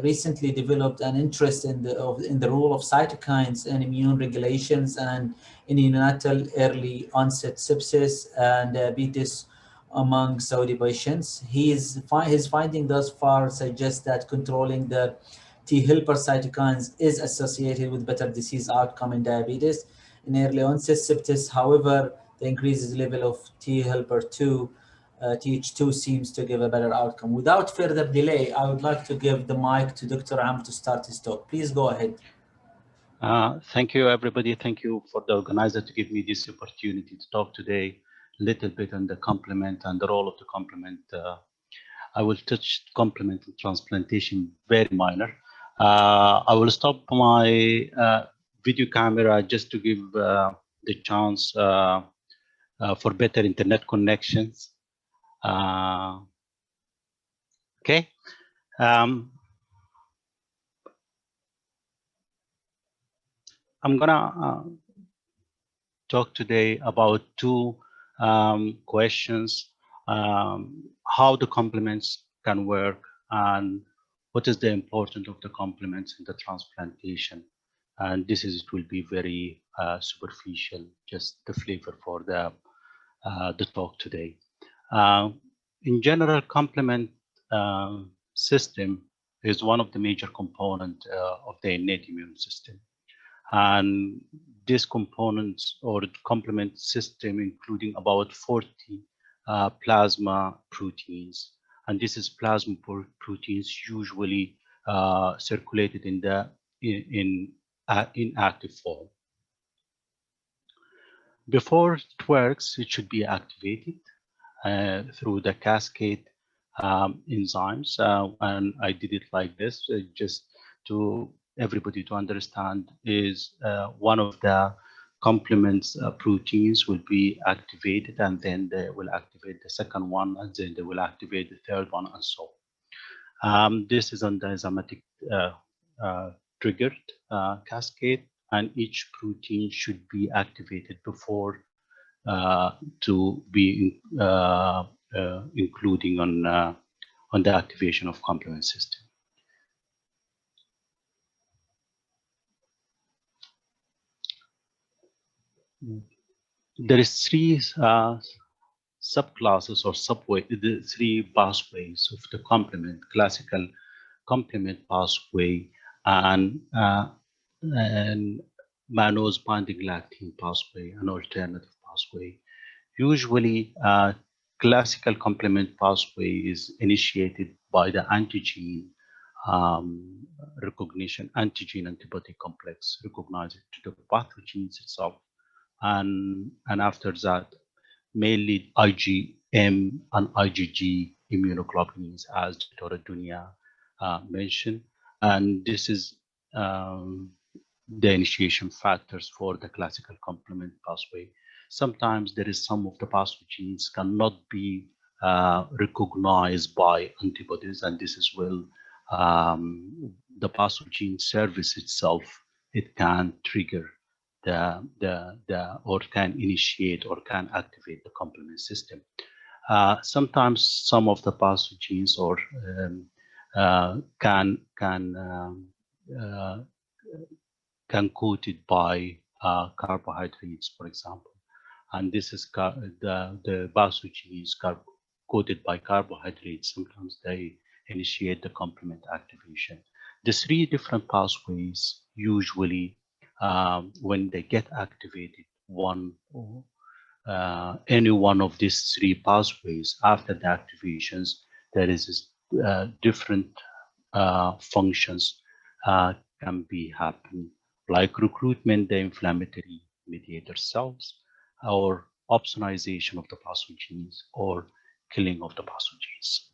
recently developed an interest in the role of cytokines in immune regulations and in neonatal early onset sepsis and diabetes among Saudi patients. His finding thus far suggests that controlling the T helper cytokines is associated with better disease outcome in diabetes. In early onset sepsis, however, the increased level of T helper 2 TH2 seems to give a better outcome. Without further delay, I would like to give the mic to Dr. Amr to start his talk. Please go ahead. Thank you, everybody. Thank you for the organizer to give me this opportunity to talk today a little bit on the complement and the role of the complement. I will touch complement and transplantation very minor. I will stop my video camera just to give the chance for better internet connections. Okay. I'm gonna talk today about two questions: how the complements can work, and what is the importance of the complements in the transplantation. And this is, it will be very superficial, just the flavor for the talk today. In general, complement system is one of the major components of the innate immune system. And these components or complement system including about 40 plasma proteins. And this is plasma proteins usually circulated in the in active form. Before it works, it should be activated through the cascade enzymes. And I did it like this, just to everybody to understand, is one of the complements proteins will be activated, and then they will activate the second one, and then they will activate the third one, and so on. This is an enzymatic triggered cascade, and each protein should be activated before to be including on the activation of complement system. There is three subclasses or the three pathways of the complement: classical complement pathway and mannose binding lactin pathway, an alternative pathway. Usually, classical complement pathway is initiated by the antigen recognition, antigen antibody complex recognized to the pathogens itself. And after that, mainly IgM and IgG immunoglobulins, as Dr. Dunia mentioned. And this is the initiation factors for the classical complement pathway. Sometimes there is some of the pathogens cannot be recognized by antibodies, and this is where the pathogen service itself, it can trigger or can initiate or can activate the complement system. Sometimes some of the pathogens or can coated by carbohydrates, for example, and this is the pathogens coated by carbohydrates. Sometimes they initiate the complement activation. The three different pathways usually, when they get activated, any one of these three pathways after the activations, there is different functions can be happening, like recruitment, the inflammatory mediator cells, or opsonization of the pathogens, or killing of the pathogens.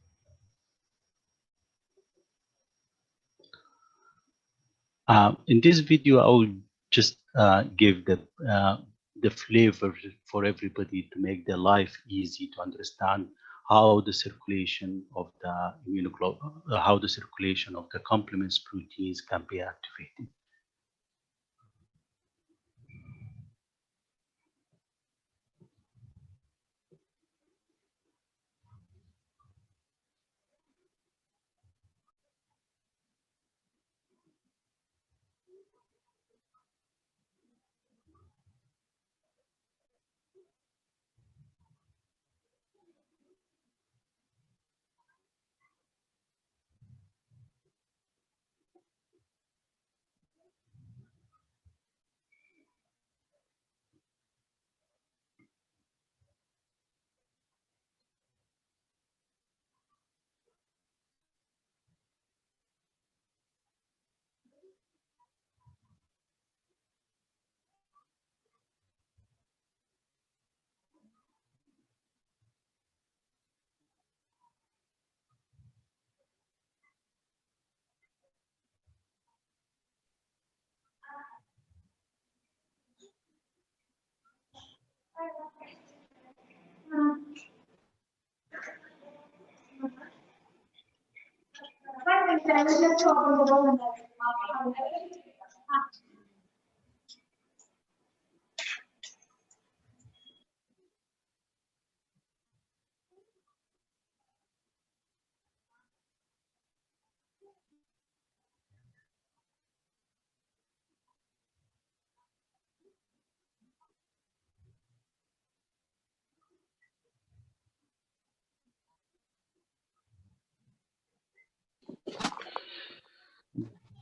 In this video, I will just give the flavor for everybody to make their life easy to understand how the circulation of the how the circulation of the complements proteins can be activated.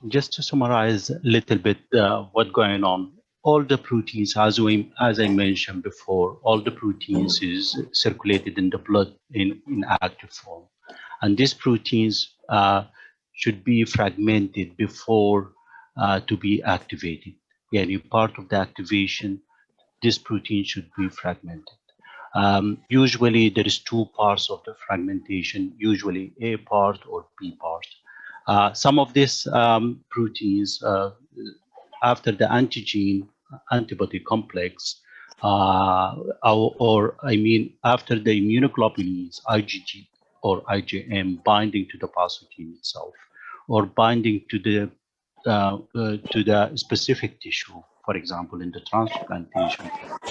Just to summarize a little bit what's going on, all the proteins, as I mentioned before, all the proteins is circulated in the blood in active form. And these proteins should be fragmented before to be activated. Any part of the activation, this protein should be fragmented. Usually there is two parts of the fragmentation, usually A part or B part. Some of these proteins, after the antigen antibody complex, I mean, after the immunoglobulins, IgG or IgM binding to the pathogen itself, or binding to the specific tissue, for example, in the transplantation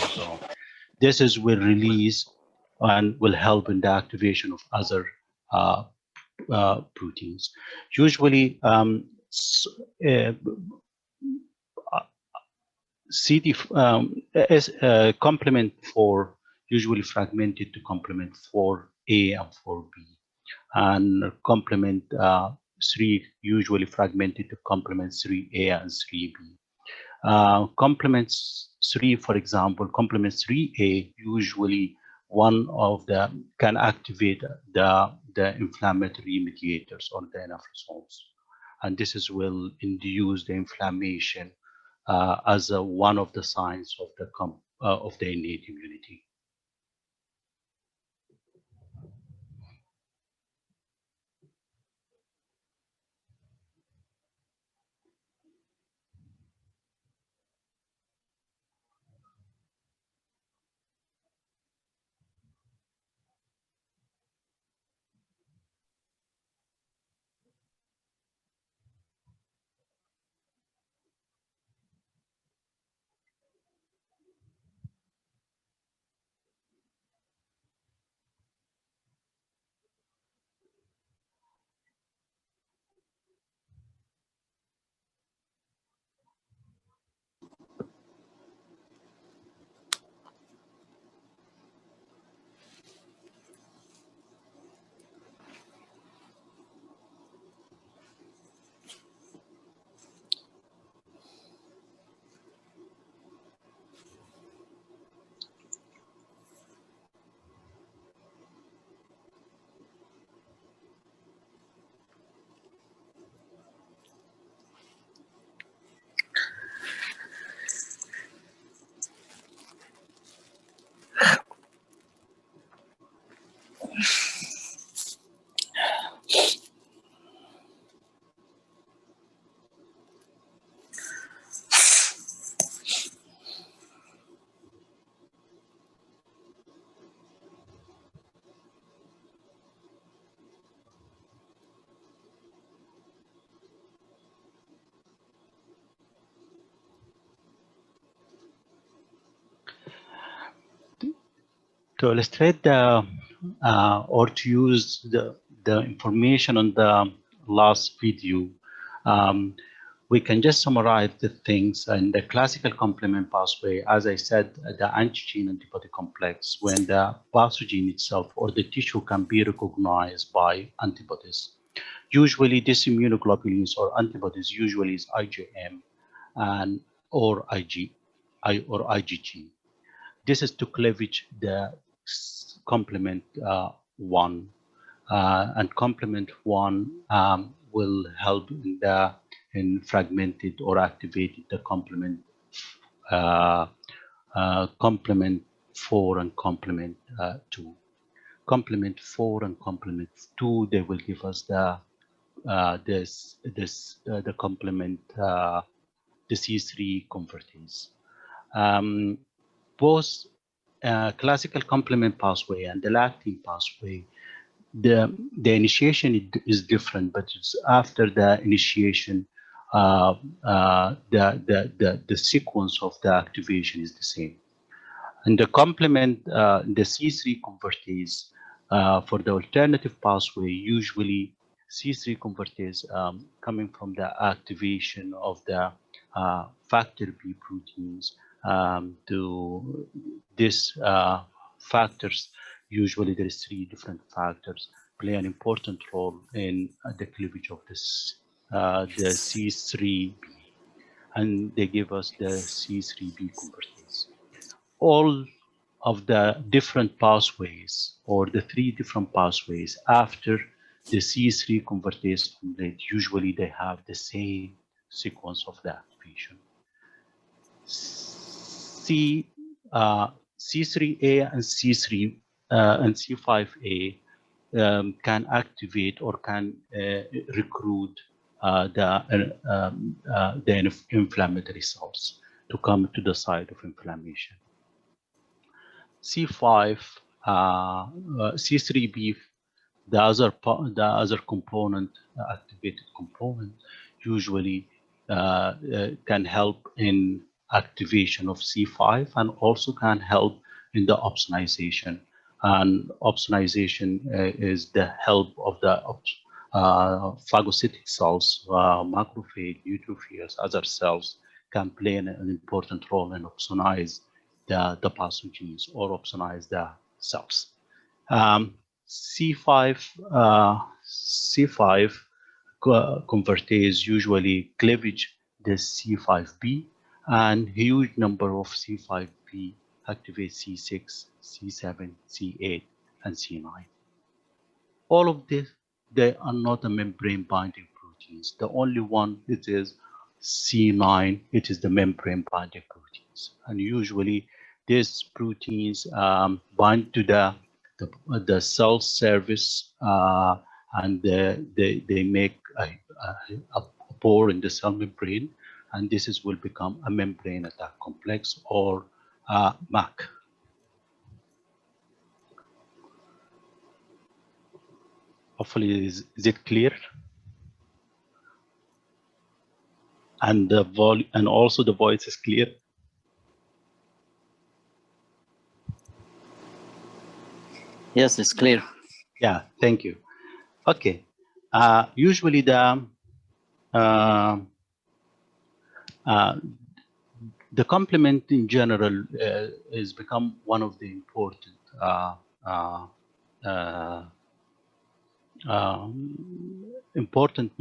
zone. This is will release and will help in the activation of other proteins. Usually, CD as complement 4 usually fragmented to complement 4A and 4B, and complement 3 usually fragmented to complement 3A and 3B. Complements 3, for example, complement 3A usually one of the can activate the inflammatory mediators or the nephrosomes, and this is will induce the inflammation as one of the signs of the innate immunity. To illustrate or to use the information on the last video, we can just summarize the things in the classical complement pathway. As I said, the antigen antibody complex, when the pathogen itself or the tissue can be recognized by antibodies. Usually these immunoglobulins or antibodies usually is IgM and or IgG. This is to cleavage the complement 1, and complement 1 will help in fragmented or activated the complement complement 4 and complement 2. Complement 4 and complement 2, they will give us the the complement the C3 convertase. Both classical complement pathway and the lactin pathway the initiation is different, but it's after the initiation, the sequence of the activation is the same. And the complement, the C3 convertase, for the alternative pathway, usually C3 convertase coming from the activation of the factor B proteins to this factors. Usually there is 3 different factors play an important role in the cleavage of this, the C3b, and they give us the C3b convertase. All of the different pathways, or the 3 different pathways after the C3 convertase complete, usually they have the same sequence of the activation. C3A and C3 and C5A can activate or can recruit the inflammatory cells to come to the site of inflammation. C5, C3b, the other component, activated component, usually can help in activation of C5 and also can help in the opsonization. And opsonization is the help of the phagocytic cells, macrophage, neutrophils, other cells can play an important role in opsonize the pathogens or opsonize the cells. C5 convertase usually cleavage the C5b, and huge number of C5b activate C6, C7, C8, and C9. All of this, they are not a membrane binding proteins. The only one it is C9, it is the membrane binding proteins. And usually these proteins bind to the cell surface and they make a pore in the cell membrane, and this will become a membrane attack complex or MAC. Hopefully, is it clear? And the volume, and also the voice is clear. Yes, it's clear. Yeah, thank you. Okay. Usually the complement in general has become one of the important important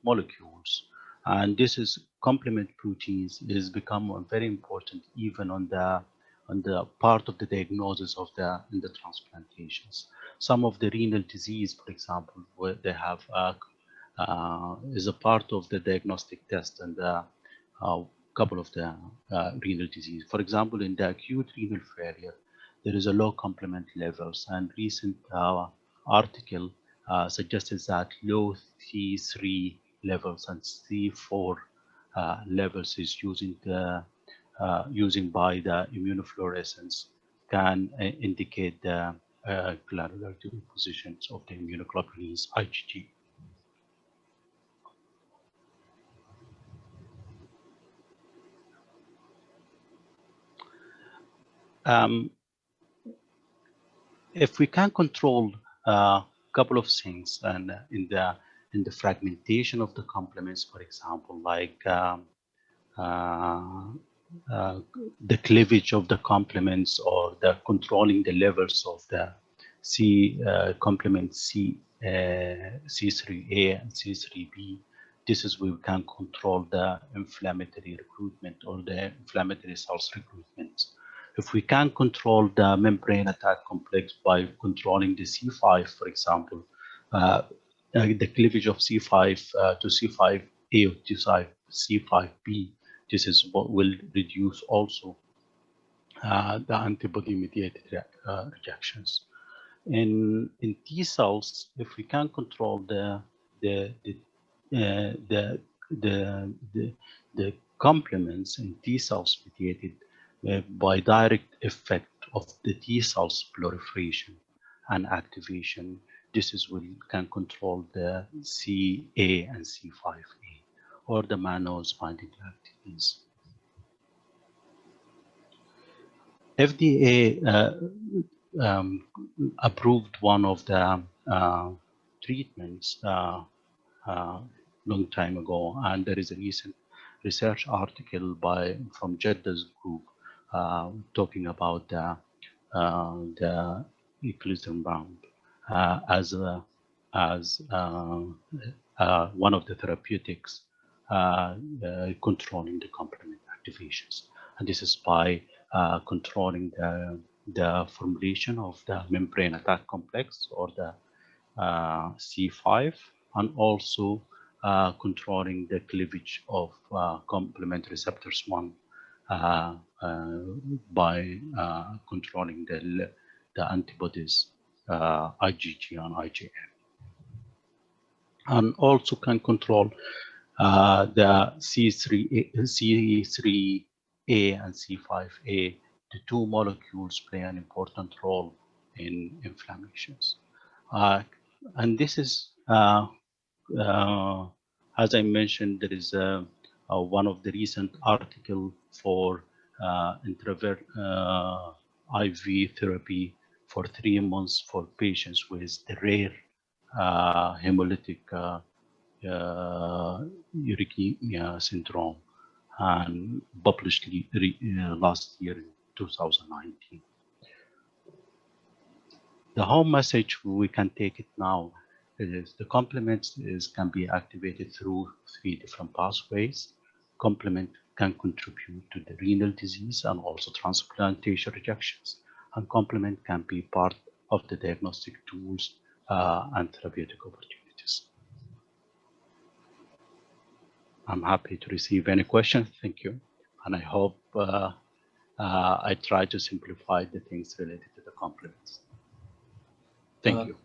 molecules, and this is complement proteins is become very important even on the part of the diagnosis of in the transplantations. Some of the renal disease, for example, where they have is a part of the diagnostic test, and a couple of the renal disease. For example, in the acute renal failure, there is a low complement levels, and recent article suggested that low C3 levels and C4 levels is using by the immunofluorescence can indicate the granularity positions of the immunoglobulins IgG. If we can control a couple of things, and in the fragmentation of the complements, for example, like the cleavage of the complements, or the controlling the levels of the complement C3A and C3B, this is where we can control the inflammatory recruitment or the inflammatory cells recruitment. If we can control the membrane attack complex by controlling the C5, for example, the cleavage of C5 to C5A or to C5B, this is what will reduce also the antibody-mediated rejections. In T cells, if we can control the complements in T cells mediated by direct effect of the T cells proliferation, and activation. This is can control the CA and C5A, or the mannose binding activins. FDA approved one of the treatments long time ago, and there is a recent research article from Jedda's group talking about the eculizumab as one of the therapeutics controlling the complement activations, and this is by controlling the formulation of the membrane attack complex, or the C5, and also controlling the cleavage of complement receptors 1 by controlling the antibodies IgG and IgM, and also can control the C3A and C5A. The two molecules play an important role in inflammations. And this is, as I mentioned, there is one of the recent article for IV therapy for 3 months for patients with the rare hemolytic uricemia syndrome, and published last year in 2019. The home message we can take it now is the complement can be activated through 3 different pathways. Complement can contribute to the renal disease and also transplantation rejections, and complement can be part of the diagnostic tools and therapeutic opportunities. I'm happy to receive any questions. Thank you. And I hope I try to simplify the things related to the complements. Thank you.